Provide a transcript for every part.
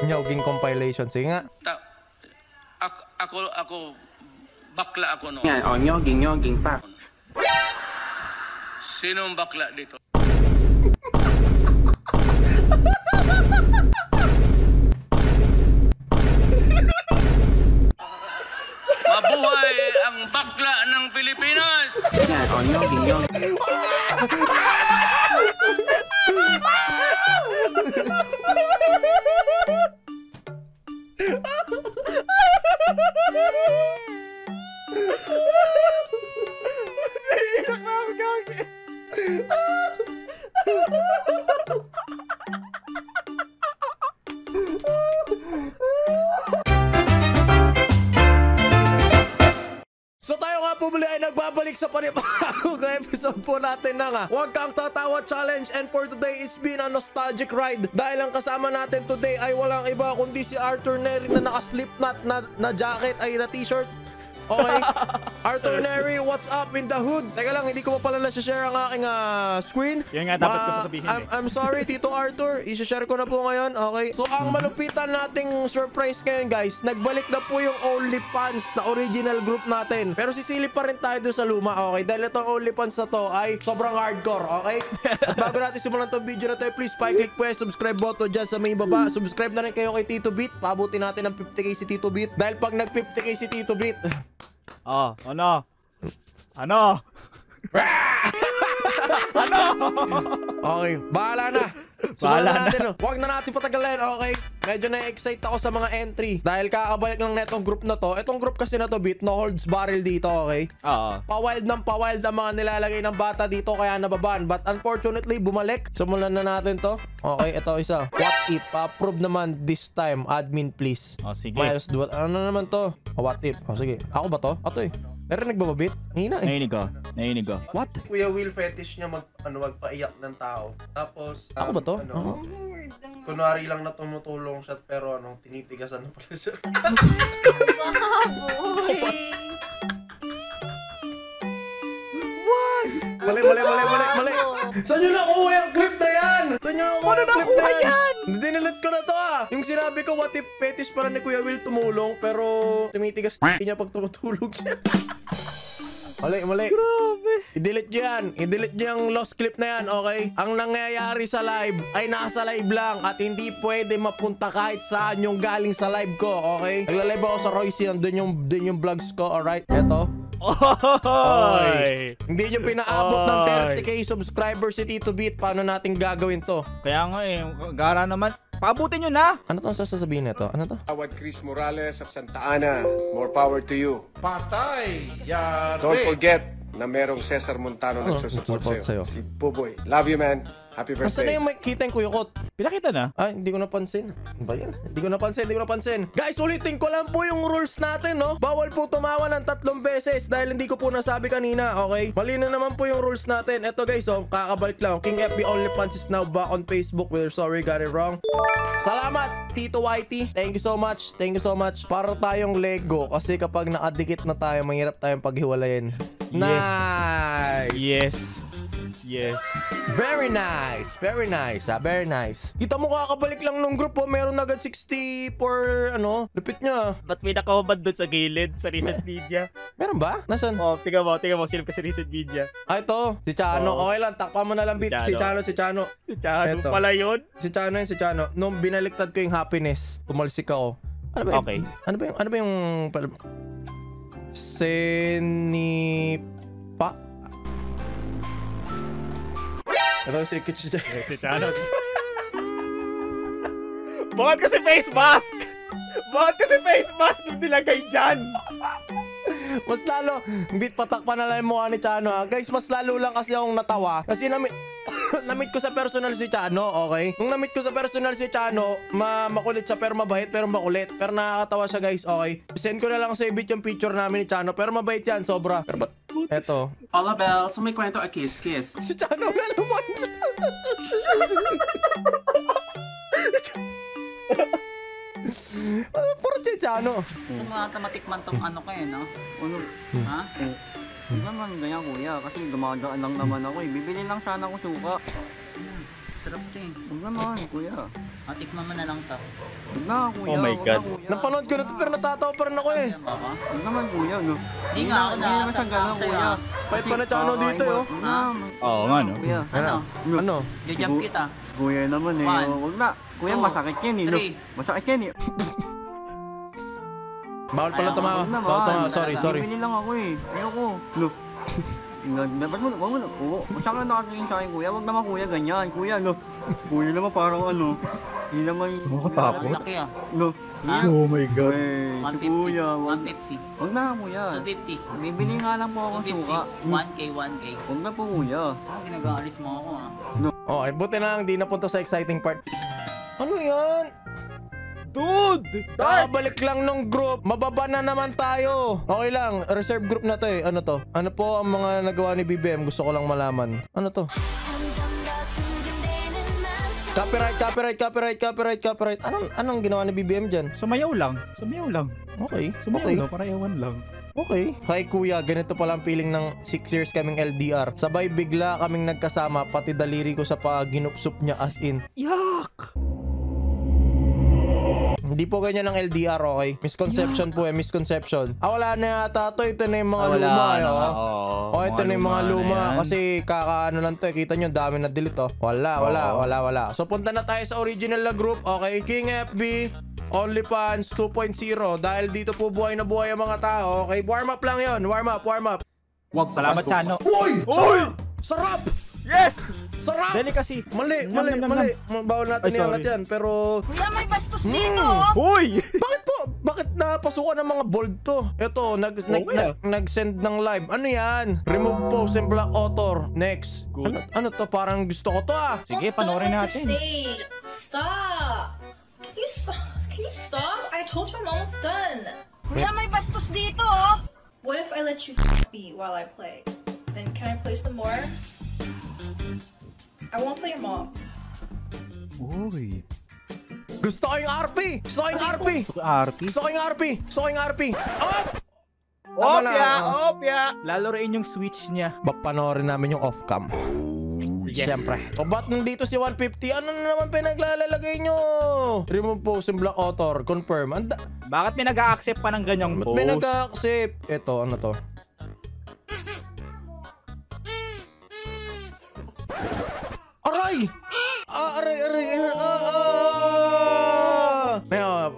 Nyoging compilation. Sige nga. Ako, bakla ako no. Yan, nyoging pa. Sinong bakla dito? Mabuhay ang bakla ng Pilipinas! Yan, nyoging. So tayo nga po muli ay nagbabalik sa panibagong episode po natin ng Huwag Kang Tatawa Challenge, and for today it's been a nostalgic ride dahil ang kasama natin today ay walang iba kundi si Arthur Neri na naka-slipknot na jacket ay na t-shirt. Okay, Arthur Neri, what's up in the hood? Teka lang, hindi ko pa pala na-share ang aking screen. Yan nga dapat ko sasabihin I'm sorry, Tito Arthur. I-share ko na po ngayon. Okay, so ang malupitan nating surprise ngayon, guys, nagbalik na po yung OnlyFans na original group natin. Pero sisilip pa rin tayo doon sa luma, okay? Dahil itong OnlyFans na to ay sobrang hardcore, okay? At bago natin simulan itong video na to, please pa-click po yung subscribe button dyan sa may baba. Subscribe na rin kayo kay Tito Beat. Paabutin natin ng 50k si Tito Beat. Dahil pag nag-50k si Tito Beat, ano? okay, bahala na. Simulan na natin, no? Huwag na natin patagalin, okay? Medyo na-excite ako sa mga entry dahil kakabalik lang na itong group na to. Itong group kasi na to, Beat, no holds barrel dito, okay? Pa-wild ng pa-wild ang mga nilalagay ng bata dito kaya nababaan. But unfortunately, bumalik. Simulan na natin to. Okay, ito isa. What if? Approve naman this time. Admin, please. Sige. Miles, ano naman to? What if? Sige. Ako ba to? Ato eh. Narinig ba, Beat? Hina eh. Nainig ko. What? Kuya Will fetish niya magpaiyak ng tao. Tapos Ako ba to? Kunwari lang na tumutulong siya pero tinitigasan na pala siya. Baboy! Mali. Saan nyo nakuha yung clip na yan? Saan nyo nakuha yung clip na yan? Dinilit ko na to Yung sinabi ko, what if fetish para ni Kuya Will tumulong pero tumitigas niya pag tumutulog siya. Mali. Grabe. I-delete nyo yan. I-delete nyo yung lost clip na yan, okay? Ang nangyayari sa live ay nasa live lang at hindi pwede mapunta kahit saan yung galing sa live ko, okay? Nagla-live ako sa Royce, nandun yung vlogs ko, alright? Eto. Oy! Hindi nyo pinaabot ng 30k subscribers si Tito Beat. Paano natin gagawin to? Kaya nga gara naman. Paabutin nyo na! Ano to ang sasabihin nito? Ano to? Tawad Chris Morales of Santa Ana. More power to you. Patay! Yari! Don't forget na merong Cesar Montano nagsusupport sa'yo. Si Puboy. Love you, man. Happy birthday. Asan na yung makikita yung kuyukot? Pinakita na? Hindi ko napansin. Ano ba yan? Hindi ko napansin. Guys, ulitin ko lang po yung rules natin, no? Bawal po tumawa ng 3 beses dahil hindi ko po nasabi kanina, okay? Mali na naman po yung rules natin. Eto guys, kakabalik lang. King FB OnlyFans is now back on Facebook. We're sorry, got it wrong. Salamat, Tito Whitey. Thank you so much. Para tayong Lego kasi kapag nakadikit na tayo, mahirap tayong paghiwalayin. Nice! Yes. Very nice. Very nice. Kita mo kakabalik lang nung group, meron agad 60 for lupit niya. Ba't may nakawabad doon sa gilid sa recent media? Meron ba? Nasaan? Tingnan mo, silip ka sa recent media. Ito, si Chano. Okay lang, takpan mo na lang, Beat. Si Chano. Si Chano Eto. pala yun? Si Chano. Nung binaliktad ko yung happiness, tumalsik ako. Ano ba yun? Okay. Ano ba yung Senipa? Ito si Chano. Bakit kasi face mask nung nilagay dyan? Mas lalo, Beat, patakpan na lang yung mukha ni Chano, ha? Guys, mas lalo lang kasi akong natawa. Kasi na-meet ko sa personal si Chano, okay? Nung na-meet ko sa personal si Chano, makulit siya pero mabait pero makulit. Pero nakakatawa siya, guys, okay? Send ko na lang sa Beat yung picture namin ni Chano. Pero mabait yan, sobra. Pero ba't? Eto. Hola, Belle. So may kwento a kiss. Si Chano na naman. Puro si Chano. Gusto mo ata matikman tong ano ko no? Ha? Hindi naman ganyan, kuya. Kasi dumadaan lang naman ako eh. Bibili lang sana ako suka. Sarap to eh. Huwag naman, kuya. Tikman mo na lang to. Huwag na kuya. Oh my Huwag God. na, kuya. Napanood ko na to pero natatawa pa rin ako eh. Huwag naman kuya, no? Hindi nga ako nakasama sa'yo. Kahit pa na tsano dito eh. Oo nga no. Kuya, ano? Ano? Jajump kita. Kuya naman eh. One, Huwag na. Kuya, two, masakit yan eh. No? three. Masakit yan eh. Bawal pala tumawa. Huwag naman. Bawal tumawa. Sorry. Bibili lang ako eh. Ayoko. No. Dapat mo, wag mo na. Oo. Masakit na nakatingin sa akin kuya. Huwag naman kuya, ganyan. Kuya, no. Kuya naman parang ano. Hindi naman. Takot. Laki ah. No. Ha? Oh my God. Eh, si 150. kuya. 150. Huwag na kuya. 250. Bibili nga lang po ako suka. 1K, 1K. Huwag na po kuya. Ginagalit mo ako ah. Oh, ay buti na lang di napunta sa exciting part. Ano yan? Dude! Kakabalik lang ng group. Mababa na naman tayo. Okay lang. Reserve group na to eh. Ano to? Ano po ang mga nagawa ni BBM? Gusto ko lang malaman. Ano to? Copyright. Anong ginawa ni BBM dyan? Sumayaw lang. Okay. Sumayaw lang, parayawan lang. Okay. Hi kuya, ganito pala ang feeling ng 6 years kaming LDR. Sabay bigla kaming nagkasama, pati daliri ko sa pag-ginupsup niya as in. Yak! Hindi po ganyan ang LDR, okay? Misconception po eh, misconception. Wala na yata to. Ito na yung mga Wala luma, na, oh. oo. Ito na yung mga Mga luma. na yan. Kasi kakaano lang to eh. Kita nyo, dami na delete, oh. Wala. So punta na tayo sa original na group. Okay, King FB, OnlyFans 2.0. Dahil dito po buhay na buhay ang mga tao. Okay, warm up lang yon. Warm up. Salamat, Chano. Uy! Sarap! Yes! Sarap! Dali kasi. Mali. Bawal natin Ay, sorry. iangat yan, pero... Kuya, may bastos dito! Uy! Bakit napasukan ng mga bold to? Ito, nag-send ng live. Ano yan? Remove post and block author. Next. Good. Ano to? Parang gusto ko to ah. Sige, panoorin natin. Stop! Can you stop? I told you I'm almost done. Kuya, may bastos dito, oh! What if I let you me while I play? Then can I play some more? I won't tell your mom. Uy. Gusto ko yung RP! Gusto ko yung RP! Op! Opya! Lalaroin yung switch niya. Panoorin namin yung off-cam. Yes. Siyempre. O ba't nandito si 150? Ano na naman pinaglalagay nyo? Remove post and block author. Confirm. Bakit may nag-a-accept pa ng ganyang Ba't post? may nag-accept? Ito, ano to? Aray!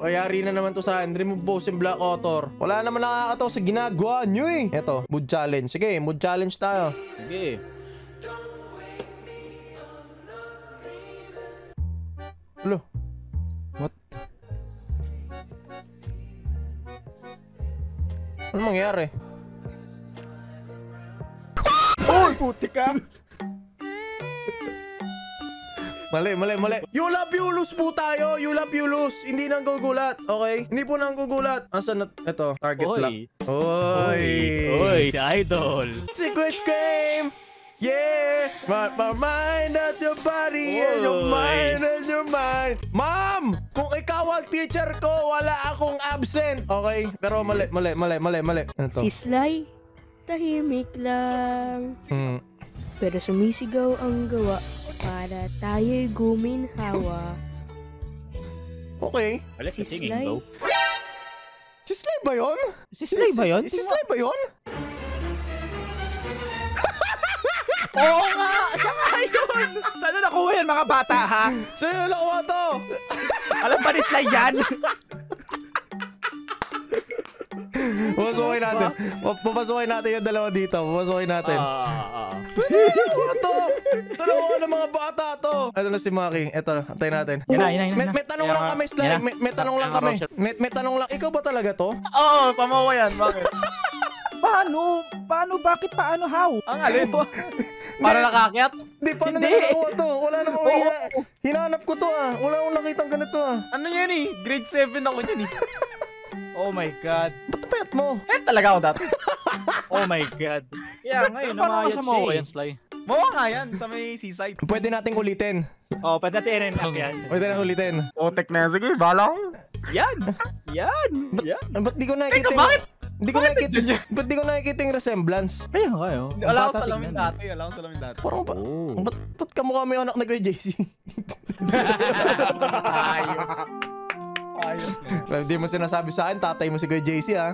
Ayari na naman to sa akin. Remove post and block author. Wala naman nakakatawa sa ginagawa nyo eh. Ito, mood challenge. Sige, mood challenge tayo. Sige. Hello? What? Ano mangyari? Uy, puti ka! Mali. You love Yulus po tayo. You love Yulus. Hindi nang gugulat. Okay? Hindi po nang gugulat. Asan na? Ito. Target lock. Uy, si Idol. Secret scream. Yeah. My mind at your body and your mind and your mind. Ma'am! Kung ikaw ang teacher ko, wala akong absent. Okay? Pero mali. Ano to? Si Sly, tahimik lang. Pero sumisigaw ang gawa para tayo'y guminhawa. Okay. Si Sly. Si Sly ba yun? Si Sly ba yun? Si Sly ba yun? Oo nga! Siya nga yun! Saan na nakuha yan mga bata ha? Sa'yo nakuha to! Alam ba ni Sly yan? Papasukin natin yung dalawa dito. Papasukin natin. Ano to? Dalawa ng mga bata to. Ito na si Maki. Ito na. Antayin natin. Yan na. May tanong lang kami, Sly. May tanong lang kami. May tanong lang. Ikaw ba talaga to? Oo, pamawa yan. Bakit? Paano? Bakit? Paano? How? Ang alin? Para nakakyat? Hindi, paano nakakuha to? Wala namang hinanap ko to ah. Wala akong nakitang ganito ah. Ano yan eh? Grade 7 ako yan eh. Oh my God. Ba't payat mo? Payat talaga ako dati. Oh my God. Kaya ngayon, namayat siya eh. Sly? Mawa nga yan, sa may seaside. Pwede nating ulitin. Oh, pwede natin yan. Pwede natin ulitin. Otek na. Sige, bala ko. Yan. Ba't di ko nakikita bakit? Hindi ko nakikita. Ba't di ko nakikita yung resemblance? Kaya nga kayo. Alam ko salamin dati. Alam ko salamin dati. Parang ba't kamukha mo yung anak na Kuya JC? Well, di mo sinasabi sa akin, tatay mo si Kuya JC, ha?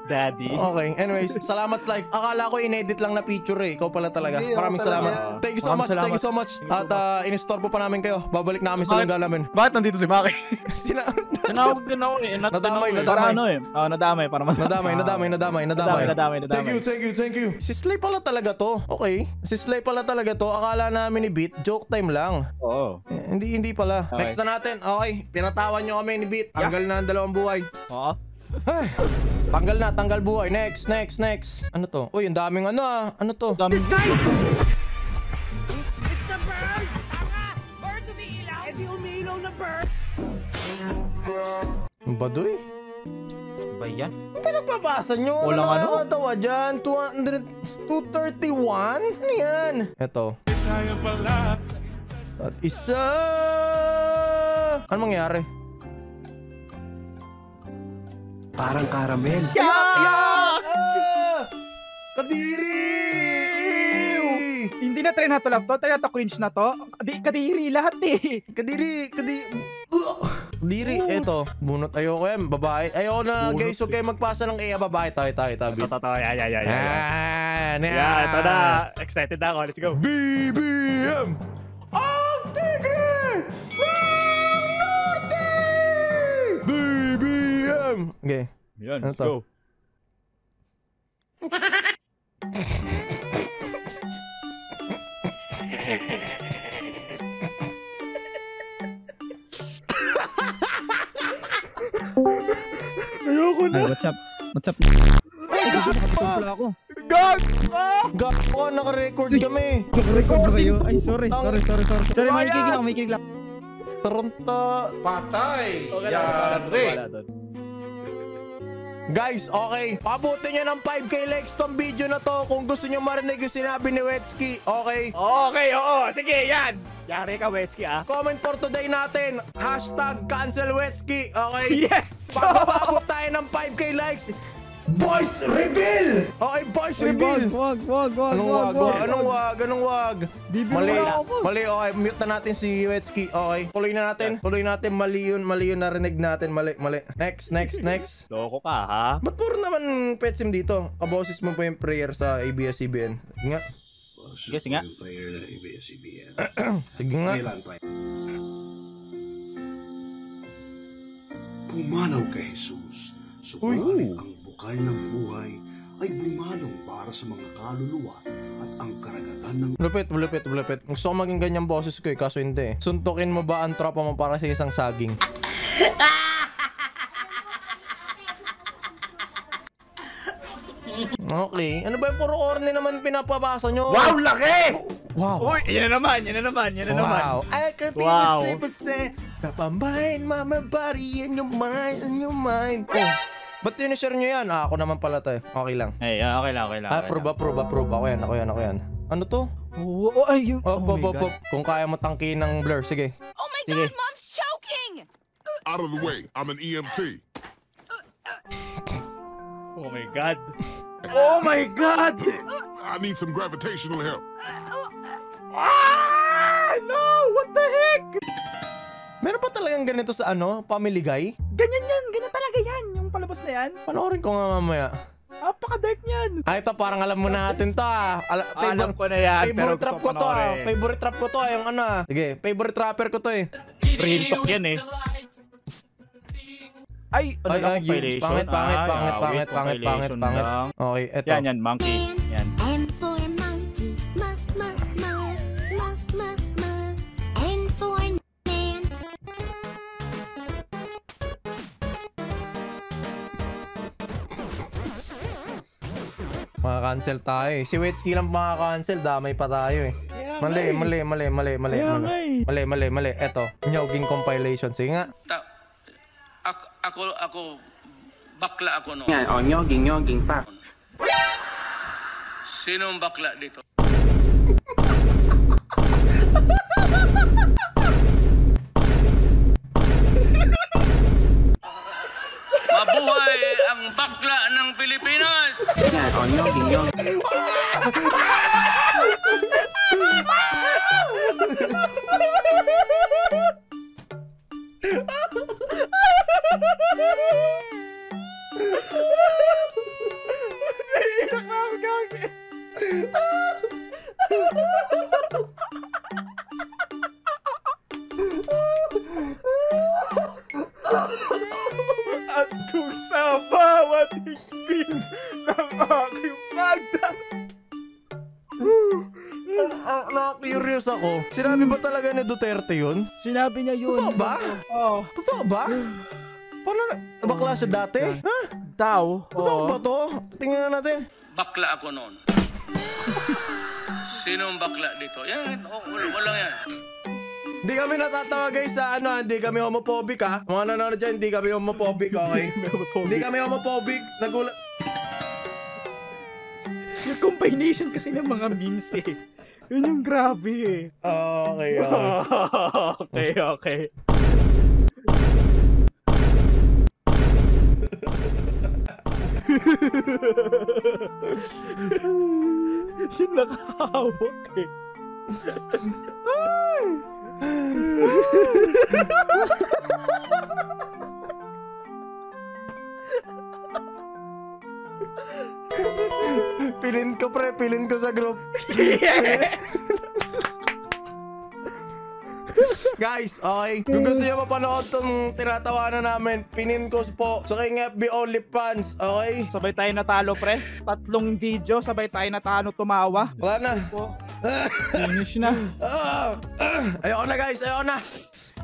Daddy. Okay, anyways, salamat Sly. Akala ko in-edit lang na picture eh. Ikaw pala talaga. Maraming salamat. Thank you so much, thank you so much. At in-store po pa namin kayo. Babalik na kami sa lungga namin. Bakit nandito si Maki? Tinawag din ako eh. Nadamay. Para ano eh. Nadamay. Para Nadamay. Thank you. Si Sly pala talaga to. Okay. Si Sly pala talaga to. Akala namin ni Beat, joke time lang. Oo. Hindi pala. Next na natin. Okay. Pinatawan nyo kami ni Beat. Tanggal na ang dalawang buhay. Oo. Tanggal buhay. Next. Ano to? Uy, ang daming ano ah. Ano to? This guy! It's the bird! Tanga! Bird umiilaw! Eh di umiilaw na bird! Ang baduy? Ba yan? Ang pinagbabasa nyo? Walang ano? Nakakatawa dyan. 231? Ano yan? Eto. At isa. Ano mangyari? Parang karamel. Yak! Kadiri! Hindi na try na to love to. Try na to cringe na to. Kadiri lahat eh. Kadiri. Eto. Bunot. Ayoko yan. Babae. Ayoko na guys. Huwag kayo magpasa ng iya. Babae. Tayo. Totoo. Yan. Ito na. Excited na ako. Let's go. BBM! Ang Tigre! ng Norte! BBM! Okay. Yan, let's go. Ayoko na. What's up? Gago, naka-record kami. Naka-record ba kayo? Ay, sorry. Sorry, makikinig lang. Taronta. Patay! Yari! Guys, okay. Pabutin nyo ng 5k likes tong video na to kung gusto nyo marinig yung sinabi ni Wetsky. Okay? Okay, oo. Sige, yan. Yari ka, Wetsky, ah. Comment for today natin. #CancelWetsky. Okay? Yes! Pagpapabot tayo ng 5k likes. Boys reveal! Okay, boys reveal! Wag. Anong wag? Mali. Okay, mute na natin si Wetsky. Okay, tuloy na natin. Mali yun narinig natin. Mali. Next. Loko ka, ha? Ba't puro naman petsim dito? Kaboses mo pa yung prayer sa ABS-CBN. Sige nga. Sige nga. Sige nga. Pumanaw kay Jesus. Subalit ang bukal ng buhay ay bumalong para sa mga kaluluwa at ang karagatan ng... Lupit. Gusto ko maging ganyang boses ko eh, kaso hindi. Suntukin mo ba ang tropa mo para sa isang saging? Okay. Ano ba yung puro corny naman pinapabasa nyo? Wow, laki! Wow. Uy, yan na naman. Wow. I could be the safest Papambahin, mama, body, in your mind. Oh, ba't tinishare nyo yan? Ako naman pala to eh. Okay lang. Okay lang. Approve. Ako yan. Ano to? Kung kaya mo tangkihin ng blur, sige. Oh my God, Mom's choking! Out of the way, I'm an EMT. Oh my God. Oh my God! I need some gravitational help. No! What the heck? Meron pa talagang ganito sa Family Guy? Ganyan talaga yan, yung palabas na yan. Panoorin ko nga mamaya. Napaka-dark niyan. Ito parang alam mo natin to Alam ko na yan, favorite trap ko to Favorite trap ko to yung Sige, favorite rapper ko to eh. Real talk yan eh. Ay, compilation. Pangit. Okay, eto. Yan, monkey. Yan. And for monkey, ma. And for man. Maka-cancel tayo eh. Si Wetsky lang maka-cancel, damay pa tayo eh. Mali. Eto, nyoging compilation. Sige nga. Ako, bakla ako no. Yan, nyoging pa. Sinong bakla dito? Mabuhay ang bakla ng Pilipinas! Yan, onyong, ginyong. At kung sa bawat higpit ng aking magda. Na-curious ako. Sinabi ba talaga ni Duterte yun? Sinabi niya yun. Totoo ba? Oo. Totoo ba? Paano bakla siya dati? Ha? Daw. Totoo ba to? Tingnan na natin. Bakla ako noon. Sinong bakla dito? Yan, walang yan. Hindi kami natatawa guys sa hindi kami homophobic ha. Mga nanonood dyan, hindi kami homophobic, okay? Hindi kami homophobic. Nagulat. Yung combination kasi ng mga memes eh. Yun yung grabe eh. Okay. Okay. Yung nakahawak eh. Pilin ko sa group. Guys, okay. Kung gusto niyo mapanood tong tinatawanan namin, pinin ko po sa King FB OnlyFans, okay? Sabay tayo natalo, pre. 3 video, sabay tayo natalo tumawa. Wala na. Finish na. Ayoko na guys, ayoko na.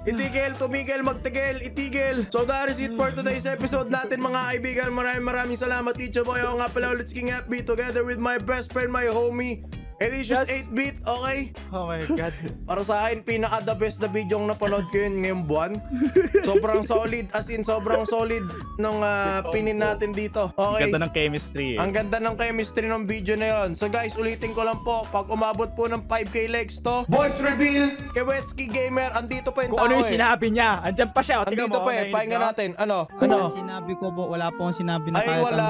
Itigil, tumigil, magtigil, itigil. So that is it for today's episode natin mga kaibigan. Maraming salamat teacher boy. Ako nga pala ulit King FB together with my best friend, my homie Edicious 8-bit, okay? Oh my God. Para sa akin, pinaka-the best na video yung napanood ko yun ngayong buwan. Sobrang solid, as in sobrang solid nung pinin natin dito. Okay? Ang ganda ng chemistry eh. Ang ganda ng chemistry ng video na yun. So guys, ulitin ko lang po, pag umabot po ng 5k likes to, voice reveal kay Wetsky Gamer, andito pa yung tao Kung ano yung sinabi niya, andyan pa siya. Andito pa eh, pahinga natin. Ano? Sinabi ko po, wala po akong sinabi na ay, wala.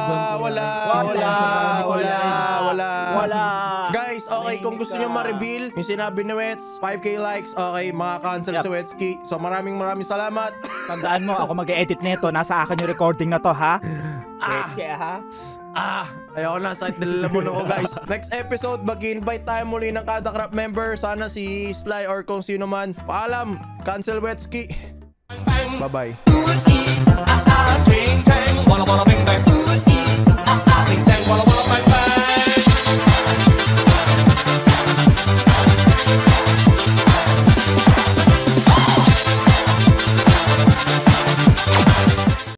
Guys, okay, kung gusto nyo ma-reveal yung sinabi ni Wets, 5k likes, okay, maka-cancel si Wetsky. So maraming salamat. Tandaan mo, ako mag-e-edit nito. Nasa akin yung recording na to, ha? Wetsky, ha? Ayoko na, sakit nilalaman ako guys. Next episode, mag-invite tayo muli ng kada crap member. Sana si Sly or kung sino man. Paalam, cancel Wetsky. Bye-bye.